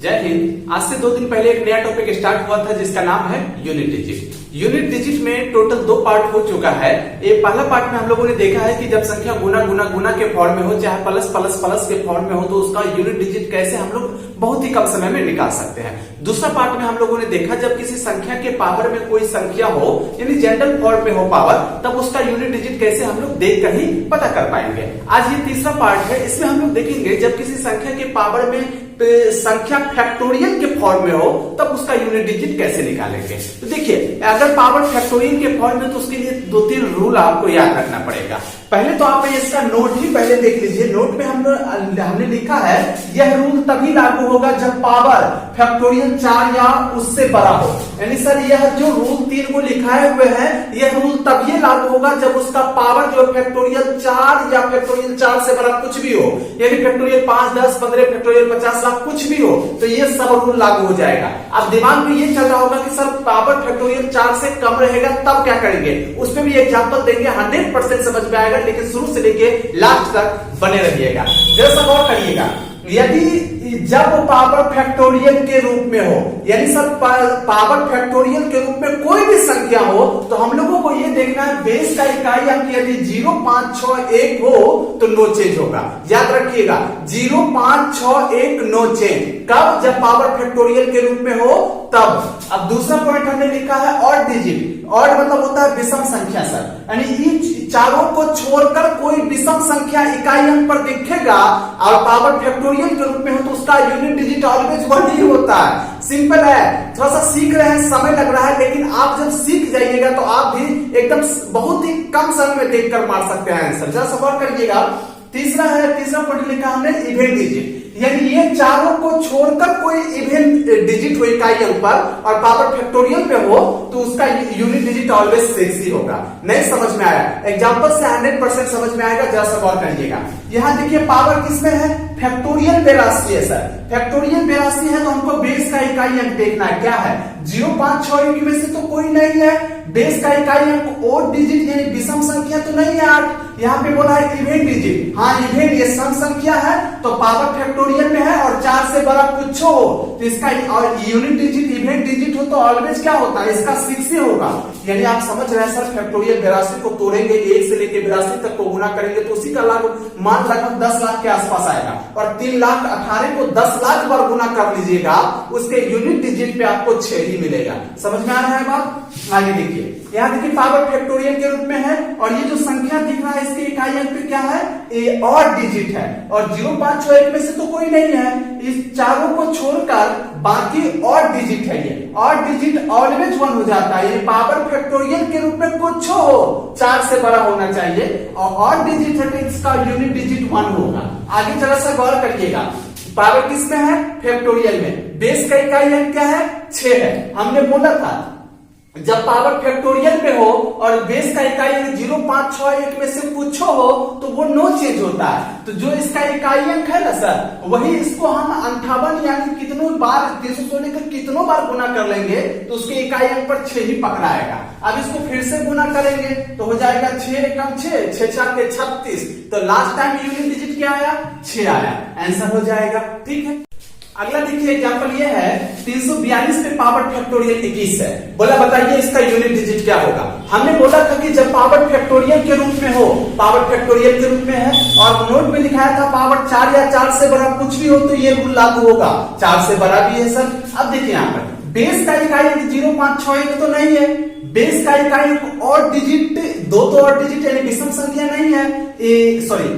जय हिंद। आज से 2 दिन पहले एक नया टॉपिक स्टार्ट हुआ था जिसका नाम है यूनिट डिजिट। यूनिट डिजिट में टोटल 2 पार्ट हो चुका है। ये पहला पार्ट में हम लोगों ने देखा है कि जब संख्या गुना गुना गुना के फॉर्म में हो, चाहे प्लस प्लस प्लस के फॉर्म में हो, तो उसका यूनिट डिजिट कैसे हम लोग बहुत ही कम समय में निकाल सकते हैं। दूसरा पार्ट में हम लोगों ने देखा जब किसी संख्या के पावर में कोई संख्या हो, यानी जनरल फॉर्म में हो पावर, तब उसका यूनिट डिजिट कैसे हम लोग देख कर ही पता कर पाएंगे। आज ये तीसरा पार्ट है, इसमें हम लोग देखेंगे जब किसी संख्या के पावर में संख्या फैक्टोरियल के फॉर्म में हो तब उसका यूनिट डिजिट कैसे निकालेंगे। तो देखिए, अगर पावर फैक्टोरियल के फॉर्म में तो उसके लिए 2-3 रूल आपको याद रखना पड़ेगा। पहले तो आप इसका नोट ही पहले देख लीजिए। नोट में हमने लिखा है यह रूल तभी लागू होगा जब पावर फैक्टोरियल 4 या उससे बड़ा हो। यानी सर यह जो रूल 3 को लिखाए हुए हैं, यह रूल तभी लागू होगा जब उसका पावर जो फैक्टोरियल 4 या फैक्टोरियल 4 से बड़ा कुछ भी हो, यानी फैक्टोरियल 5, 10, 15, फैक्टोरियल 50 लाख कुछ भी हो, तो ये सब रूल लागू हो जाएगा। अब दिमाग में ये चल रहा होगा कि सर पावर फैक्टोरियल 4 से कम रहेगा तब क्या करेंगे, उसमें भी एग्जांपल देंगे, 100% समझ में आएगा, लेकिन शुरू से लेके लास्ट तक बने रहिएगा। जरा सा गौर करिएगा, यदि जब पावर फैक्टोरियल के रूप में हो, यानी सर पावर फैक्टोरियल के रूप में कोई भी संख्या हो, तो हम लोगों को ये देखना है बेस का इकाई अंक यदि 0, 5, 6, 1 हो तो नो चेंज होगा। याद रखिएगा 0, 5, 6, 1 नो चेंज। कब? जब पावर फैक्टोरियल के रूप में हो तब। अब दूसरा पॉइंट हमने लिखा है ऑड डिजिट। ऑड मतलब होता है विषम संख्या सर, यानी इन चारों को छोड़कर कोई विषम संख्या इकाई अंक पर दिखेगा और पावर फैक्टोरियल के रूप में हो तो उसका यूनिट डिजिट ऑलवेज 1 ही होता है। सिंपल है, थोड़ा सा सीख रहे हैं, समय लग रहा है, लेकिन आप जब सीख जाइएगा तो आप भी एकदम बहुत ही कम समय में देखकर मार सकते हैं आंसर। जरा सवाल करिएगा। तीसरा पॉइंट लिखा हमने इवेन डिजिट, यानी ये चारों को छोड़कर कोई इवेन डिजिट हो इकाई अंक पर और पावर फैक्टोरियल पे हो तो उसका यूनिट डिजिट ऑलवेज 6 ही होगा। नहीं समझ में आया? एग्जांपल से 100% समझ में आएगा। जरा सा गौर करिएगा। यहां देखिए पावर किसमें है? फैक्टोरियल 82 है सर। फैक्टोरियल 82 है तो हमको बेस का इकाई अंक देखना है। क्या है? 0, 5, 6, 1 में से तो कोई नहीं है। बेस का इकाई अंक ओड डिजिट यानी विषम संख्या तो नहीं है 8। यहाँ पे बोला है इवेन डिजिट। हाँ, इवेन ये सम संख्या है तो पावर फैक्टोरियल में है और 4 से बड़ा कुछ हो तो इसका और यूनिट डिजिट इवेन डिजिट हो तो ऑलवेज क्या होता है? इसका 6 ही होगा। यानी आप समझ रहे हैं सर, फैक्टोरियल 82 को तोड़ेंगे, 1 से लेकर 82 तक को गुना करेंगे तो उसी का मान लगभग 10 लाख के आसपास आएगा और 3,18,000 को 10 लाख बार गुना कर लीजिएगा, उसके यूनिट डिजिट पे आपको 6 ही मिलेगा। समझ में आ रहा है बात? आगे देखिए, यहाँ देखिए पावर फैक्टोरियल के रूप में है और ये जो संख्या दिख रहा है इसके इकाई अंक पे क्या है? ये ऑड डिजिट है और 0, 5, 6, 1 में से तो कोई नहीं है। इस चारों को छोड़कर बाकी ऑड डिजिट है। ये ऑड डिजिट ऑलवेज 1 हो जाता है। ये पावर फैक्टोरियल के रूप में कुछ हो 4 से बड़ा होना चाहिए और ऑड डिजिट है तो इसका यूनिट डिजिट 1 होगा। आगे जरा सा गौर करिएगा, पावर किस में है? फैक्टोरियल में। बेस का इकाई अंक क्या है? 6 है। हमने बोला था जब पावर फैक्टोरियल पे हो और बेस का इकाई 0, 5, 6, 1 में से कुछ हो तो वो नो चेंज होता है। तो जो इसका इकाई अंक है ना सर, वही इसको हम 58 यानी कितनों बार 316 का कितनों बार गुना कर लेंगे तो उसके इकाई अंक पर 6 ही पकड़ाएगा। अब इसको फिर से गुना करेंगे तो हो जाएगा 6 कम 6, 6 6 के 36। तो लास्ट टाइम यूनिट डिजिट क्या आया? 6 आया। आंसर हो जाएगा। ठीक है। अगला देखिए एग्जांपल ये है 342 पे पावर फैक्टोरियल 21 है। बोला बताइए इसका यूनिट डिजिट क्या होगा। हमने बोला था कि जब पावर फैक्टोरियल के रूप में हो, पावर फैक्टोरियल के रूप में है और नोट में लिखाया था पावर 4 या 4 से बड़ा कुछ भी हो तो ये रूल लागू होगा। 4 से बड़ा भी है सर। अब देखिए यहाँ पर बेस का इकाई 0, 5, 6, 1 तो नहीं है। बेस का इकाई और डिजिट 2 तो और डिजिट यानी विषम संख्या नहीं है। सॉरी,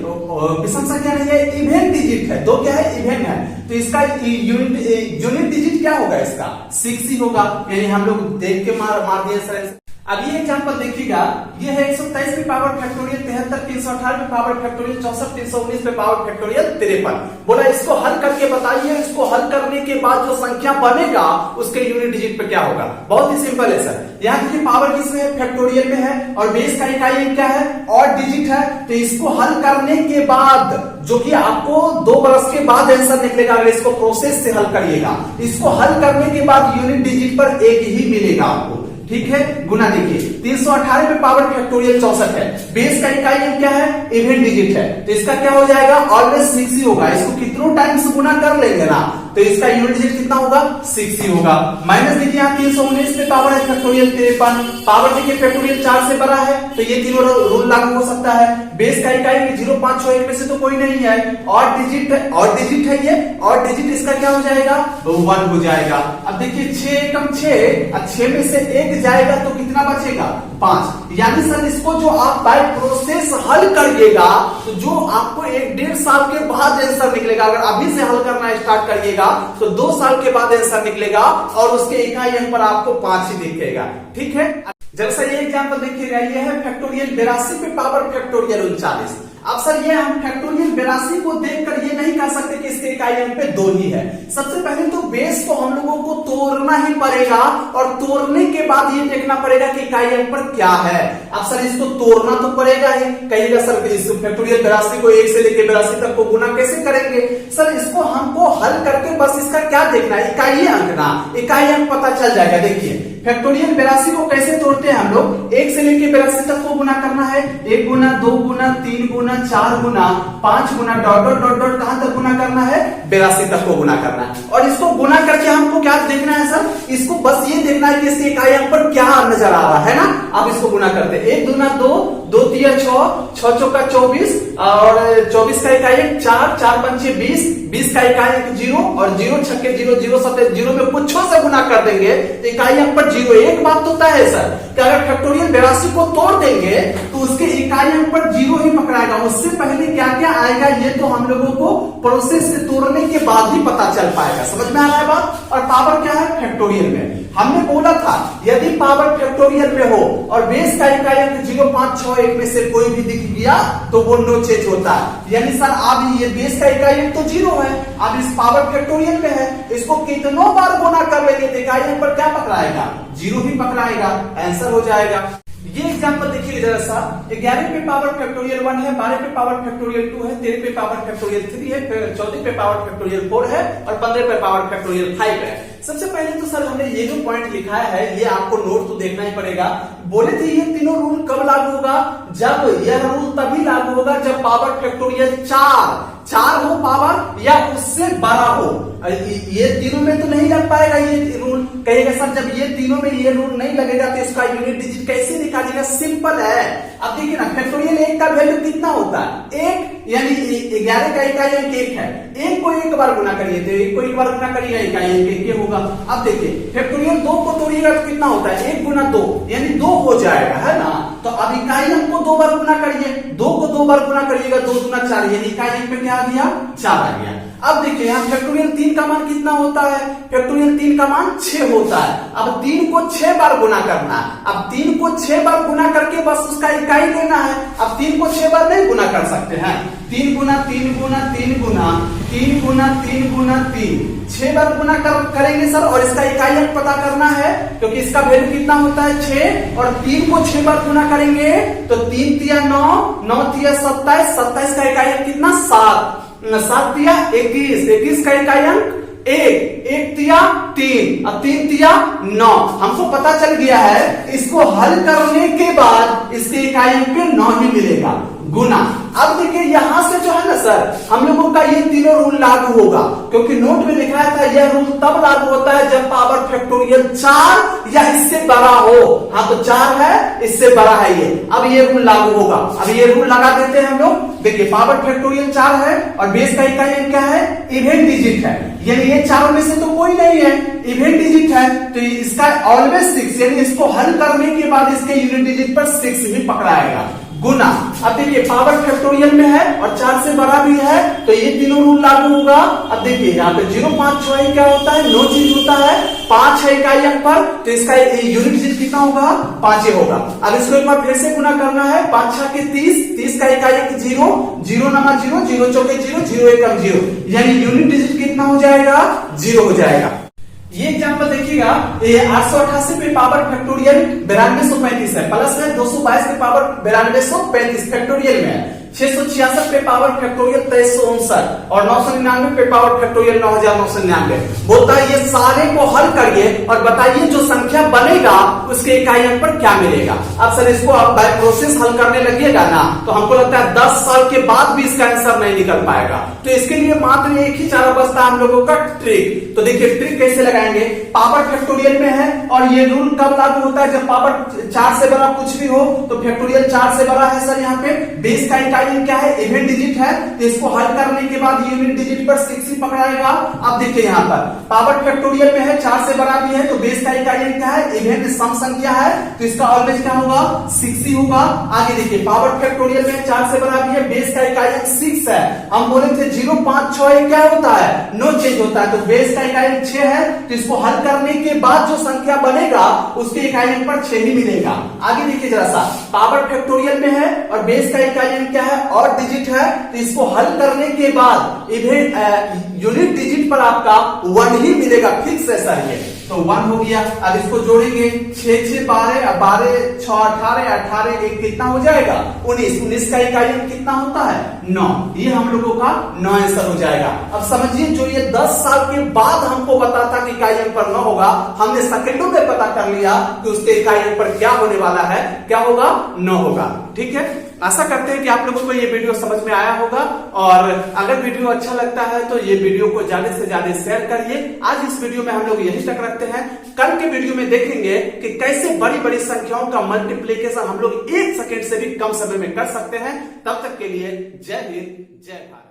विषम संख्या नहीं है, इवेन डिजिट है। 2 क्या है? इवेन है। तो इसका यूनिट डिजिट क्या होगा? इसका 6 ही होगा। यानी हम लोग देख के मार दिए सर। अब ये एग्जांपल देखिएगा, ये है 127 पे पावर फैक्टोरियल 73, 318 पे पावर फैक्टोरियल 64, 319 पे पावर फैक्टोरियल 53। बोला इसको हल करके बताइए, इसको हल करने के बाद जो संख्या बनेगा उसके यूनिट डिजिट पे क्या होगा। बहुत ही सिंपल है सर। यहाँ देखिए पावर किसमें है? फैक्टोरियल में है और बेस का इकाई क्या है? ऑड डिजिट है। तो इसको हल करने के बाद जो कि आपको 2 बरस के बाद आंसर निकलेगा अगर इसको प्रोसेस से हल करिएगा। इसको हल करने के बाद यूनिट डिजिट पर 1 ही मिलेगा आपको। ठीक है। गुना देखिए 318 पे पावर फैक्टोरियल 64 है। बेस का इकाई क्या है? इवेन डिजिट है। तो इसका क्या हो जाएगा? ऑलवेज 6 ही होगा। इसको कितनों टाइम्स गुना कर लेंगे ना तो इसका यूनिट डिजिट कितना होगा 6 ही होगा। माइनस देखिए यहाँ 319 पे पावर है फैक्टोरियल 53, पावर देखिए फैक्टोरियल 4 से बड़ा है तो ये तीनों रूल लागू हो सकता है। बेस का इकाई 0561 में से तो कोई नहीं है, और डिजिट है ये, और डिजिट इसका क्या हो जाएगा 1 हो जाएगा। अब देखिए 6 एकम 6, अब 6 में से 1 जाएगा तो कितना बचेगा 5। यानी सर इसको जो आप बाय प्रोसेस हल करिएगा तो जो आपको 1-1.5 साल के बाद आंसर निकलेगा, अगर अभी से हल करना स्टार्ट करिएगा तो 2 साल के बाद आंसर निकलेगा और उसके इकाई अंक पर आपको 5 ही दिखेगा। ठीक है, जैसा ये एग्जांपल देखिएगा, ये है फैक्टोरियल 82 पे पावर फैक्टोरियल 39। अब सर ये हम फैक्टोरियल 82 को देखकर ये नहीं कह सकते कि इसके इकाई अंक पे 2 ही है। सबसे पहले तो बेस को हम लोगों को तोड़ना ही पड़ेगा और तोड़ने के बाद ये देखना पड़ेगा कि इकाई अंक पर क्या है। अब सर इसको तोड़ना तो पड़ेगा ही। कहिएगा सर इस फैक्टोरियल 82 को 1 से लेकर 82 तक को गुना कैसे करेंगे? सर इसको हमको हल करके बस इसका क्या देखना है, इकाई अंक ना, इकाई अंक पता चल जाएगा। देखिए फैक्टोरियल 82 को कैसे तोड़ते हैं हम लोग, 1 से लेकर 82 तक को गुना करना है। 1 गुना 2 गुना 3 गुना 4 गुना 5 गुना डॉट डॉट डॉट डॉट कहां तक गुना करना है 82 तक को गुना करना है। और इसको गुना करके हमको क्या देखना है सर, इसको बस ये देखना है कि इसके इकाई अंक पर क्या नजर आ रहा है ना। अब इसको गुना करते 1 दूना 2, 2 तिया 6, 6 चौका 24 और 24 का इकाई अंक 4, 4 पंचे 20, 20 का इकाई अंक 0 और 0 छक्के 0, 0 सत्ते 0 में कुछ से गुना कर देंगे तो इकाई अंक पर 0। एक बात तो तय है सर कि अगर फैक्टोरियल 82 को तोड़ देंगे तो उसके इकाई अंक पर 0 ही पकड़ाएगा। उससे पहले क्या क्या आएगा ये तो हम लोगों को प्रोसेस से तोड़ने के बाद ही पता चल पाएगा। समझ में आ रहा है बात? और पावर क्या है फैक्टोरियल में, हमने बोला था यदि पावर फैक्टोरियल में हो और बेस का इकाई अंक 0561 में से कोई भी दिख गया तो वो नो चेंज होता है। यानी सर अब ये बेस का इकाई अंक तो 0 है, अब इस पावर फैक्टोरियल में है, इसको कितनों बार गुना कर लेंगे तो इकाई अंक पर क्या पकड़ाएगा 0 ही पकड़ाएगा, आंसर हो जाएगा। ये एग्जांपल देखिए जरा सा, 11 पे पावर फैक्टोरियल 1 है, 12 पे पावर फैक्टोरियल 2 है, 13 पे पावर फैक्टोरियल 3 है, 14 पे पावर फैक्टोरियल 4 है और 15 पे पावर फैक्टोरियल 5 है। सबसे पहले तो सर हमने ये जो पॉइंट लिखा है ये आपको नोट तो देखना ही पड़ेगा। बोले थे ये तीनों रूल कब लागू होगा, जब यह रूल तभी लागू होगा जब पावर फैक्टोरियल 4 हो पावर या उससे बड़ा हो। ये तीनों में तो नहीं लग पाएगा ये रूल। कहेगा सर जब ये तीनों में ये रूल नहीं लगेगा तो इसका यूनिट डिजिट कैसे निकालेगा? सिंपल है। अब देखिए ना फैक्टोरियल 1 का वैल्यू कितना होता है 1, यानी 11 का इकाई अंक 1 है, 1 को 1 बार गुना करिए तो 1 को 1 बार गुना करिएगा इकाई अंक 1 ये होगा। अब देखिए फैक्टोरियल 2 को तोड़िएगा तो कितना होता है 1 गुना 2 यानी 2 हो जाएगा, है ना। तो अब इकाई अंक को 2 बार गुना करिए, 2 को 2 बार गुना करिएगा 2 गुना 4 यानी इकाई अंक पे क्या आ गया 4 आ गया। अब देखिए यहाँ फैक्टोरियल 3 का मान कितना होता है, फैक्टोरियल 3 का मान 6 होता है। अब 3 को 6 बार गुना करना है, अब 3 को 6 बार गुना करके बस उसका इकाई लेना है। अब 3 को 6 बार नहीं गुना कर सकते हैं, 3 गुना 3 गुना 3 गुना 3 गुना 3 गुना 3 6 बार गुना करेंगे सर और इसका इकाई अंक पता करना है क्योंकि इसका वैल्यू कितना होता है 6 और 3 को 6 बार गुना करेंगे तो 3 तिया 9, 9 तिया 27, 27 का इकाई अंक कितना 7, 7 तिया 21, 21 का इकाई अंक 1, 1 तिया 3 और 3 तिया 9। हमको पता चल गया है इसको हल करने के बाद इसके इकाई अंक पे 9 ही मिलेगा गुना। अब देखिए यहां से जो है ना सर हम लोगों का ये तीनों रूल लागू होगा क्योंकि नोट में लिखा था यह रूल तब लागू होता है जब पावर फैक्टोरियल 4 या इससे बड़ा हो। हाँ तो 4 है, इससे बड़ा है ये, अब ये रूल लागू होगा। अब ये रूल लगा देते हैं हम लोग। देखिए पावर फैक्टोरियल 4 है और बेस का इकाई अंक क्या है इवेन डिजिट है, यानी ये चारों में से तो कोई नहीं है, इवेन डिजिट है तो इसका ऑलवेज 6 यानी इसको हल करने के बाद इसके यूनिट डिजिट पर 6 ही पकड़ाएगा गुना। अब देखिए पावर फैक्टोरियल में है और 4 से बड़ा भी है तो ये तीनों रूल लागू होगा। अब देखिए यहाँ पे 0.5 क्या होता है नो चेंज होता है, 5 है इकाई अंक पर तो इसका यूनिट डिजिट कितना होगा 5 होगा। अब इसको एक बार फिर से गुना करना है, 5 6 के 30, 30 का इकाई अंक 0, 0 नमा 0, 0 चौके 0, 0 एकम 0 यानी यूनिट डिजिट कितना हो जाएगा 0 हो जाएगा। ये एग्जांपल देखिएगा, ये 888 पे पावर फैक्टोरियल 9235 है, प्लस है 222 पे पावर 9235 फैक्टोरियल में है। 666 पे पावर फैक्टोरियल 2359 और 999 पे पावर फैक्टोरियल 9999। बोलता है ये सारे को हल करिए और बताइए जो संख्या बनेगा उसके इकाई अंक पर क्या मिलेगा। अब सर इसको आप बाय प्रोसेस हल करने लगिएगा ना तो हमको लगता है 10 साल के बाद भी इसका आंसर नहीं निकल पाएगा। तो इसके लिए मात्र एक ही चारा बचता है हम लोगों का ट्रिक। तो देखिए ट्रिक कैसे लगाएंगे। पावर फैक्टोरियल में है और ये रूल कब लागू होता है, जब पावर 4 से बड़ा कुछ भी हो तो फैक्टोरियल 4 से बड़ा है। सर यहाँ पे बेस का इकाई क्या है, इवन डिजिट है, तो इसको हल करने के बाद यूनिट डिजिट पर 6 ही पकड़ाएगा। अब देखिए यहाँ पर पावर फैक्टोरियल में है 4 से बड़ा भी है तो बेस का इकाई क्या है, इवन सम संख्या है, तो इसका ऑलवेज क्या होगा 6 ही होगा। आगे देखिए पावर फैक्टोरियल में 4 से बड़ा भी है, बेस का इकाई 6 है। हम बोले थे 0 5 6 क्या होता है, नो चेंज होता है, तो बेस का इकाई 6 है, तो इसको हल करने के बाद जो संख्या बनेगा उसके इकाई पर 6 ही मिलेगा। आगे देखिए जरा सा, पावर फैक्टोरियल में है और बेस का इकाई क्या है, और डिजिट है, तो इसको हल करने के बाद इवन यूनिट डिजिट पर आपका 1 ही मिलेगा, फिक्स है सर ये, तो 1 हो गया। अब इसको जोड़ेंगे 6 6 12 12 6 18 18 1 कितना हो जाएगा 19, 19 का इकाई कितना होता है 9, ये हम लोगों का 9 आंसर हो जाएगा। अब समझिए जो ये 10 साल के बाद हमको बताता कि इकाई अंक पर 9 होगा, हमने सेकंडों में पता कर लिया कि उसके इकाई अंक पर क्या होने वाला है, क्या होगा 9 होगा। ठीक है, आशा करते हैं कि आप लोगों को ये वीडियो समझ में आया होगा और अगर वीडियो अच्छा लगता है तो ये वीडियो को ज्यादा से ज्यादा शेयर करिए। आज इस वीडियो में हम लोग यही तक रखते हैं, कल के वीडियो में देखेंगे कि कैसे बड़ी बड़ी संख्याओं का मल्टीप्लिकेशन हम लोग 1 सेकंड से भी कम समय में कर सकते हैं। तब तक के लिए जय हिंद जय भारत।